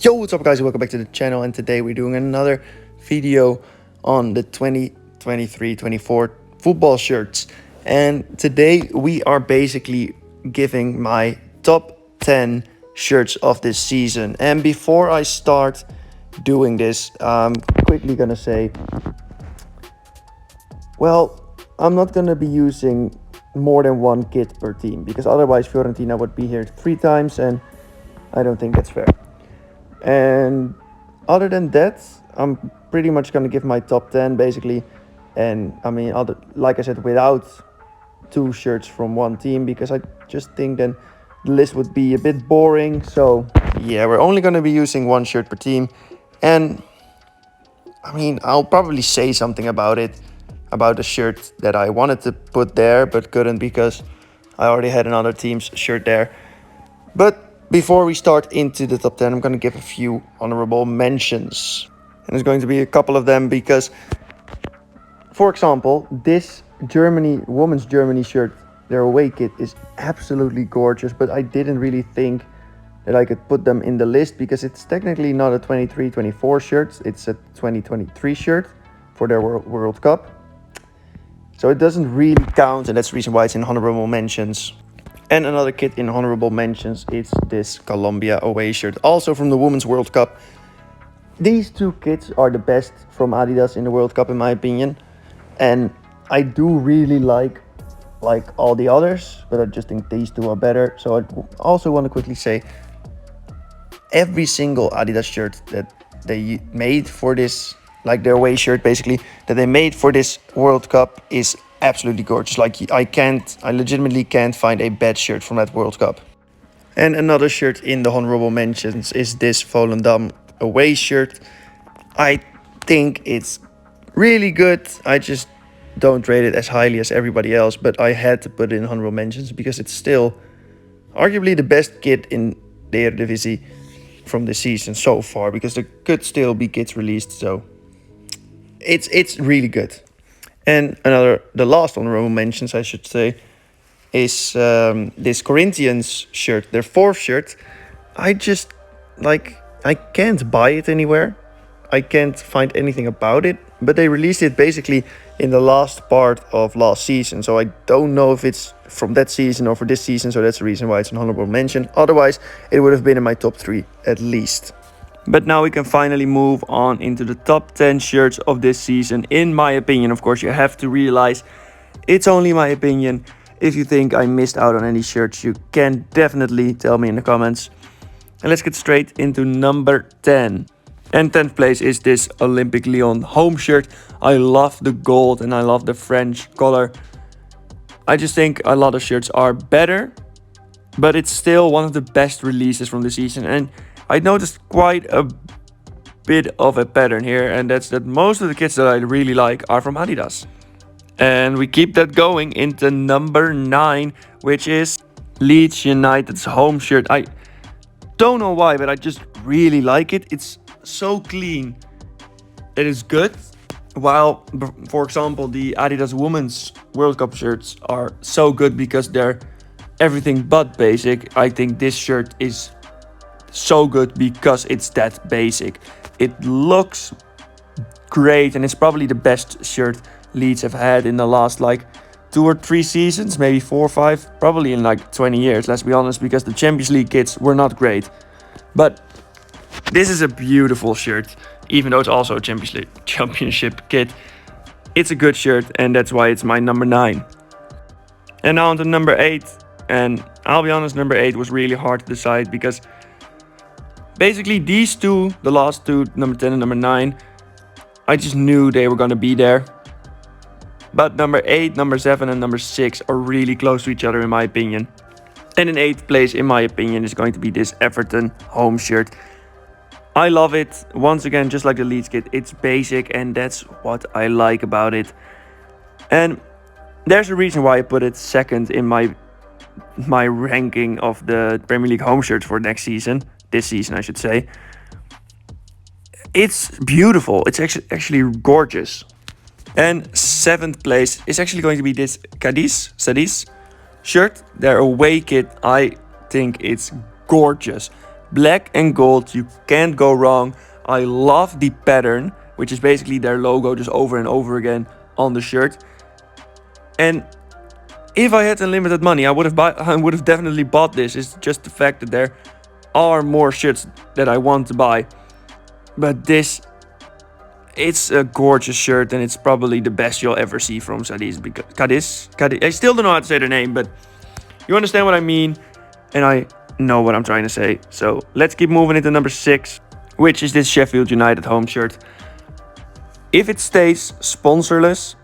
Yo, what's up guys, welcome back to the channel, and today we're doing another video on the 2023-24 football shirts. And today we are basically giving my top 10 shirts of this season. And before I start doing this, I'm quickly gonna say, well, I'm not gonna be using more than one kit per team, because otherwise Fiorentina would be here 3 times and I don't think that's fair. And other than that, I'm pretty much going to give my top 10 basically. And I mean, like I said, without 2 shirts from one team, because I just think then the list would be a bit boring. So yeah, we're only going to be using 1 shirt per team. And I mean, I'll probably say something about it, about the shirt that I wanted to put there but couldn't because I already had another team's shirt there. But before we start into the top 10, I'm going to give a few honorable mentions. And there's going to be a couple of them because, for example, this women's Germany shirt, their away kit, is absolutely gorgeous. But I didn't really think that I could put them in the list because it's technically not a 23-24 shirt. It's a 2023 shirt for their World Cup. So it doesn't really count, and that's the reason why it's in honorable mentions. And another kit in honorable mentions is this Colombia away shirt, also from the Women's World Cup. These 2 kits are the best from Adidas in the World Cup, in my opinion. And I do really like all the others, but I just think these 2 are better. So I also want to quickly say, every single Adidas shirt that they made for this, like their away shirt basically, that they made for this World Cup is absolutely gorgeous. Like I legitimately can't find a bad shirt from that World Cup. And another shirt in the honorable mentions is this Volendam away shirt. I think it's really good. I just don't rate it as highly as everybody else, but I had to put it in honorable mentions because it's still arguably the best kit in the Eredivisie from the season so far, because there could still be kits released, so it's really good. And the last honorable mentions, I should say, is this Corinthians shirt, their 4th shirt. I can't buy it anywhere. I can't find anything about it, but they released it basically in the last part of last season. So I don't know if it's from that season or for this season, so that's the reason why it's an honorable mention. Otherwise, it would have been in my top 3 at least. But now we can finally move on into the top 10 shirts of this season, in my opinion. Of course, you have to realize it's only my opinion. If you think I missed out on any shirts, you can definitely tell me in the comments. And let's get straight into number 10. And 10th place is this Olympic Lyon home shirt. I love the gold and I love the French color. I just think a lot of shirts are better, but it's still one of the best releases from the season. And I noticed quite a bit of a pattern here, and that's that most of the kits that I really like are from Adidas. And we keep that going into number 9, which is Leeds United's home shirt. I don't know why, but I just really like it. It's so clean. It is good. While, for example, the Adidas Women's World Cup shirts are so good because they're everything but basic. I think this shirt is so good because it's that basic. It looks great, and it's probably the best shirt Leeds have had in the last 2 or 3 seasons, maybe 4 or 5, probably in 20 years, let's be honest, because the Champions League kits were not great. But this is a beautiful shirt, even though it's also a championship kit. It's a good shirt, and that's why it's my number 9. And now on to number 8, and I'll be honest, number 8 was really hard to decide because basically these 2, the last 2, number 10 and number 9, I just knew they were going to be there. But number 8, number 7 and number 6 are really close to each other in my opinion. And in 8th place, in my opinion, is going to be this Everton home shirt. I love it. Once again, just like the Leeds kit, it's basic, and that's what I like about it. And there's a reason why I put it 2nd in my ranking of the Premier League home shirts for next season. This season, I should say. It's beautiful. It's actually gorgeous. And 7th place is actually going to be this Cadiz shirt. Their away kit, I think it's gorgeous. black and gold. You can't go wrong. I love the pattern, which is basically their logo just over and over again on the shirt. And if I had unlimited money, I would have definitely bought this. It's just the fact that there are more shirts that I want to buy. But this, it's a gorgeous shirt, and it's probably the best you'll ever see from Cadiz. Because Cadiz. I still don't know how to say their name, but you understand what I mean, and I know what I'm trying to say. So let's keep moving into number 6, which is this Sheffield United home shirt. If it stays sponsorless,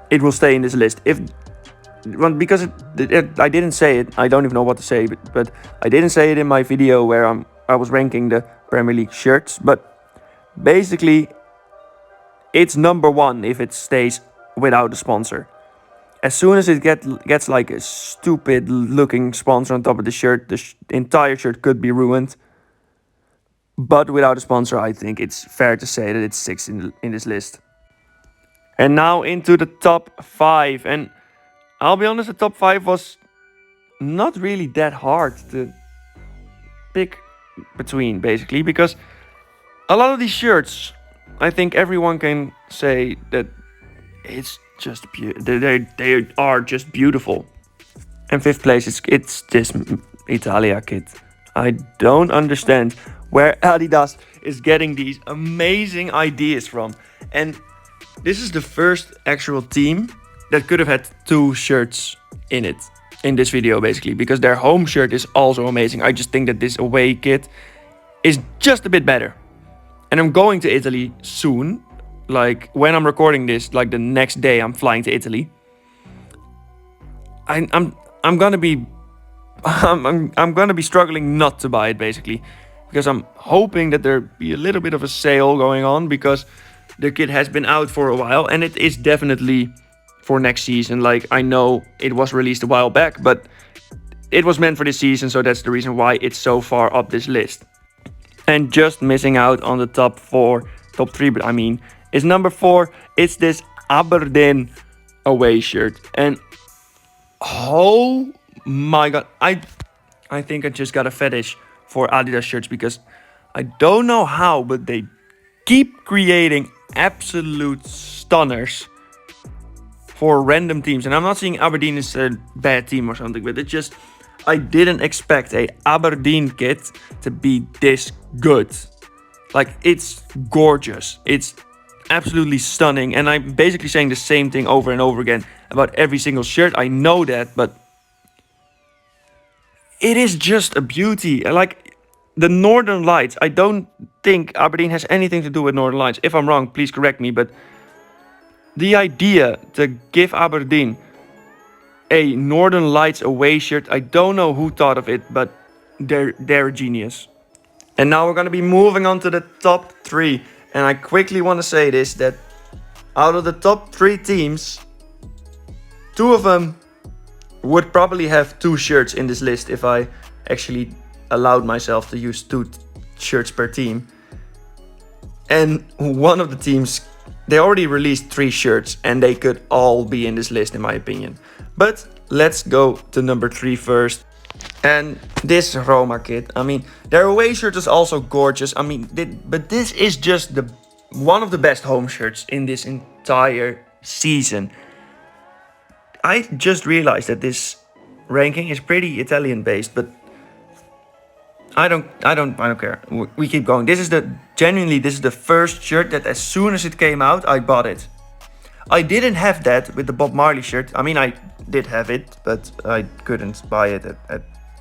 it will stay in this list. Because I didn't say it, I don't even know what to say, but I didn't say it in my video where I was ranking the Premier League shirts. But basically, it's number 1 if it stays without a sponsor. As soon as it gets like a stupid looking sponsor on top of the shirt, the entire shirt could be ruined. But without a sponsor, I think it's fair to say that it's 6 in this list. And now into the top 5. And I'll be honest, the top 5 was not really that hard to pick between, basically. Because a lot of these shirts, I think everyone can say that it's just they are just beautiful. And 5th place, it's this Italia kit. I don't understand where Adidas is getting these amazing ideas from. And this is the first actual team that could have had 2 shirts in it, in this video basically, because their home shirt is also amazing. I just think that this away kit is just a bit better. And I'm going to Italy soon. Like when I'm recording this, like the next day I'm flying to Italy. I'm gonna be I'm gonna be struggling not to buy it basically, because I'm hoping that there be a little bit of a sale going on, because the kit has been out for a while and it is definitely for next season. Like I know it was released a while back, but it was meant for this season, so that's the reason why it's so far up this list. And just missing out on the top 3, but I mean, is number 4. It's this Aberdeen away shirt. And oh my god, I think I just got a fetish for Adidas shirts, because I don't know how, but they keep creating absolute stunners for random teams. And I'm not saying Aberdeen is a bad team or something, but it's just, I didn't expect a Aberdeen kit to be this good. Like, it's gorgeous. It's absolutely stunning. And I'm basically saying the same thing over and over again about every single shirt. I know that, but it is just a beauty. Like, the Northern Lights, I don't think Aberdeen has anything to do with Northern Lights. If I'm wrong, please correct me, but the idea to give Aberdeen a Northern Lights away shirt, I don't know who thought of it, but they're a genius. And now we're going to be moving on to the top 3. And I quickly want to say this, that out of the top 3 teams, 2 of them would probably have 2 shirts in this list if I actually allowed myself to use 2 shirts per team. And one of the teams, they already released 3 shirts and they could all be in this list in my opinion. But let's go to number 3 first. And this Roma kit, I mean, their away shirt is also gorgeous. I mean, but this is just one of the best home shirts in this entire season. I just realized that this ranking is pretty Italian based, but I don't care. We keep going. This is the first shirt that as soon as it came out, I bought it. I didn't have that with the Bob Marley shirt. I mean, I did have it, but I couldn't buy it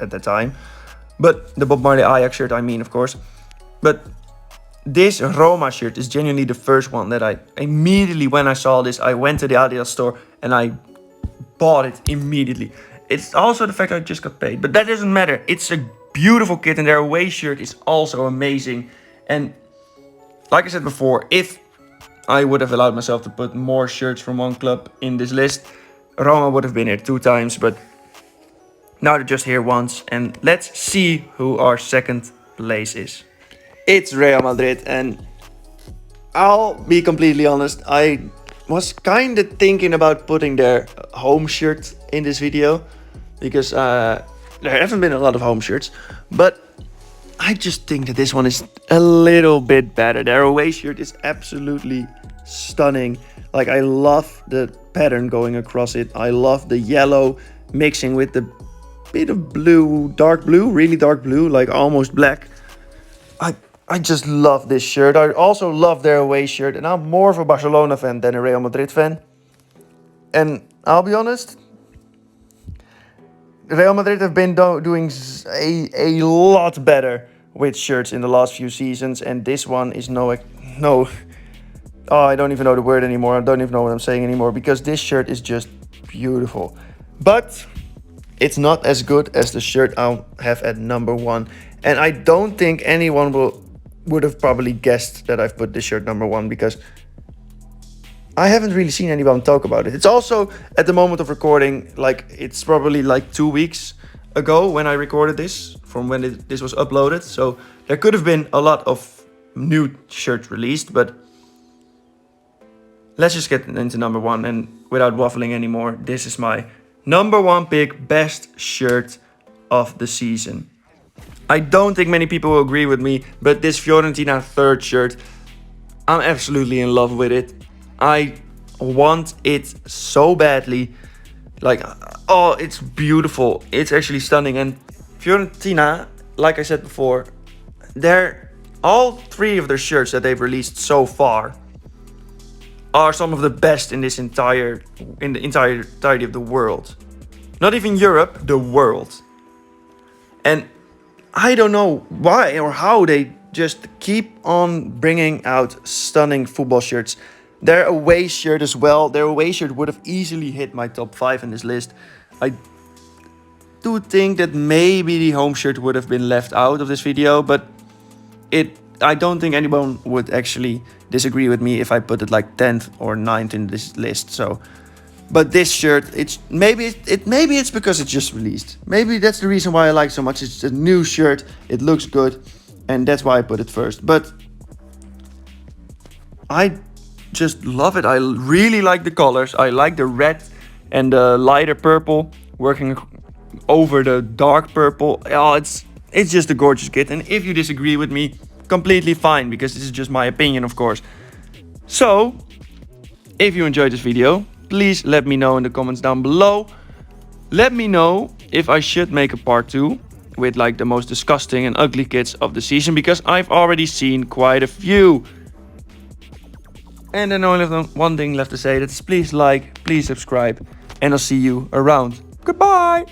at the time. But the Bob Marley Ajax shirt, I mean, of course. But this Roma shirt is genuinely the first one that I immediately, when I saw this, I went to the Adidas store and I bought it immediately. It's also the fact I just got paid, but that doesn't matter. It's a beautiful kit and their away shirt is also amazing. And like I said before, if I would have allowed myself to put more shirts from one club in this list, Roma would have been here 2 times, but now they're just here once. And let's see who our second place is. It's Real Madrid, and I'll be completely honest, I was kind of thinking about putting their home shirt in this video, because there haven't been a lot of home shirts, but I just think that this one is a little bit better. Their away shirt is absolutely stunning. Like, I love the pattern going across it. I love the yellow mixing with the bit of blue, dark blue, really dark blue, like almost black. I just love this shirt. I also love their away shirt, and I'm more of a Barcelona fan than a Real Madrid fan. And I'll be honest, Real Madrid have been doing a lot better with shirts in the last few seasons, and this one is no. Oh, I don't even know the word anymore. I don't even know what I'm saying anymore, because this shirt is just beautiful. But it's not as good as the shirt I'll have at number 1. And I don't think anyone would have probably guessed that I've put this shirt number 1, because I haven't really seen anyone talk about it. It's also, at the moment of recording, like, it's probably like 2 weeks ago when I recorded this, from when this was uploaded. So there could have been a lot of new shirts released, but let's just get into number 1, and without waffling anymore, this is my number 1 pick, best shirt of the season. I don't think many people will agree with me, but this Fiorentina 3rd shirt, I'm absolutely in love with it. I want it so badly. Like, oh, it's beautiful. It's actually stunning. And Fiorentina, like I said before, all 3 of their shirts that they've released so far are some of the best in the entirety of the world. Not even Europe, the world. And I don't know why or how they just keep on bringing out stunning football shirts. Their away shirt as well. Their away shirt would have easily hit my top 5 in this list. I do think that maybe the home shirt would have been left out of this video, but I don't think anyone would actually disagree with me if I put it like 10th or 9th in this list. So, but this shirt, maybe it's because it's just released. Maybe that's the reason why I like it so much. It's a new shirt, it looks good, and that's why I put it first. But I just love it. I really like the colors. I like the red and the lighter purple working over the dark purple. Oh, it's just a gorgeous kit. And if you disagree with me, completely fine, because this is just my opinion, of course. So, if you enjoyed this video, please let me know in the comments down below. Let me know if I should make a part 2 with like the most disgusting and ugly kits of the season, because I've already seen quite a few. And then I only have one thing left to say, that's please like, please subscribe, and I'll see you around. Goodbye!